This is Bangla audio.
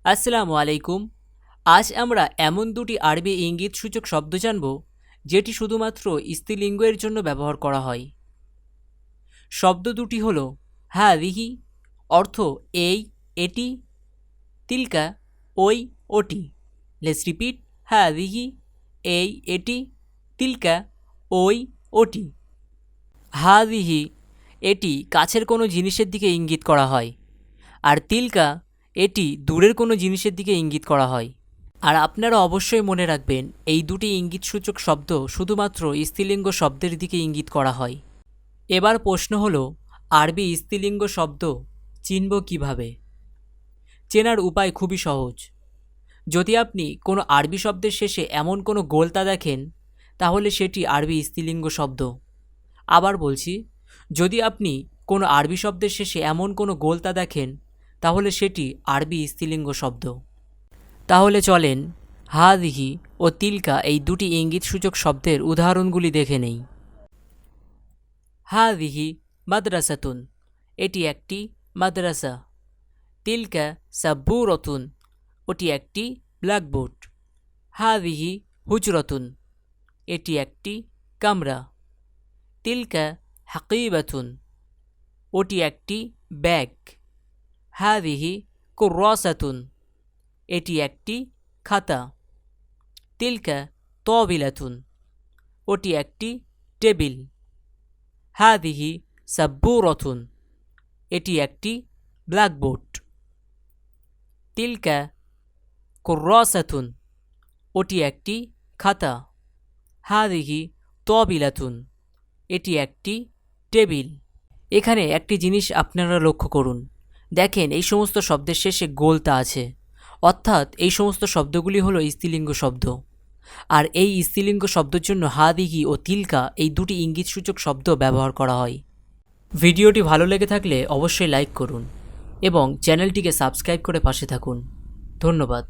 আসসালামু আলাইকুম। আজ আমরা এমন দুটি আরবি ইঙ্গিত সূচক শব্দ জানব যেটি শুধুমাত্র স্ত্রীলিঙ্গের জন্য ব্যবহার করা হয়। শব্দ দুটি হল হাযিহি, অর্থ এই, এটি, তিলকা, ওই, ওটি। লেটস রিপিট, হাযিহি, এই, এটি, তিলকা, ওই, ওটি। হাযিহি, এটি কাছের কোনো জিনিসের দিকে ইঙ্গিত করা হয়, আর তিলকা, এটি দূরের কোনো জিনিসের দিকে ইঙ্গিত করা হয়। আর আপনারা অবশ্যই মনে রাখবেন, এই দুটি ইঙ্গিতসূচক শব্দ শুধুমাত্র স্ত্রীলিঙ্গ শব্দের দিকে ইঙ্গিত করা হয়। এবার প্রশ্ন হলো, আরবি স্ত্রীলিঙ্গ শব্দ চিনব কিভাবে? চেনার উপায় খুবই সহজ। যদি আপনি কোনো আরবি শব্দের শেষে এমন কোনো গোলতা দেখেন, তাহলে সেটি আরবি স্ত্রীলিঙ্গ শব্দ। আবার বলছি, যদি আপনি কোনো আরবি শব্দের শেষে এমন কোনো গোলতা দেখেন, তাহলে সেটি আরবি স্ত্রীলিঙ্গ শব্দ। তাহলে চলেন হাযিহি ও তিলকা এই দুটি ইঙ্গিতসূচক শব্দের উদাহরণগুলি দেখে নেই। হাযিহি মাদ্রাসাতুন, এটি একটি মাদ্রাসা। তিলকা সাব্বুরাতুন, ওটি একটি ব্ল্যাকবোর্ড। হাযিহি হুজরাতুন, এটি একটি কামরা। তিলকা হাকিবাতুন, ওটি একটি ব্যাগ। হাযিহি কুররাসাতুন, এটি একটি খাতা। তিলকা তাবিলাতুন, ওটি একটি টেবিল। হাযিহি সাব্বুরাতুন, এটি একটি ব্ল্যাকবোর্ড। তিলকা কুররাসাতুন, ওটি একটি খাতা। হাযিহি তাবিলাতুন, এটি একটি টেবিল। এখানে একটি জিনিস আপনারা লক্ষ্য করুন, দেখেন এই সমস্ত শব্দের শেষে গোলতা আছে, অর্থাৎ এই সমস্ত শব্দগুলি হলো স্ত্রীলিঙ্গ শব্দ। আর এই স্ত্রীলিঙ্গ শব্দের জন্য হাযিহি ও তিলকা এই দুটি ইঙ্গিতসূচক শব্দ ব্যবহার করা হয়। ভিডিওটি ভালো লেগে থাকলে অবশ্যই লাইক করুন এবং চ্যানেলটিকে সাবস্ক্রাইব করে পাশে থাকুন। ধন্যবাদ।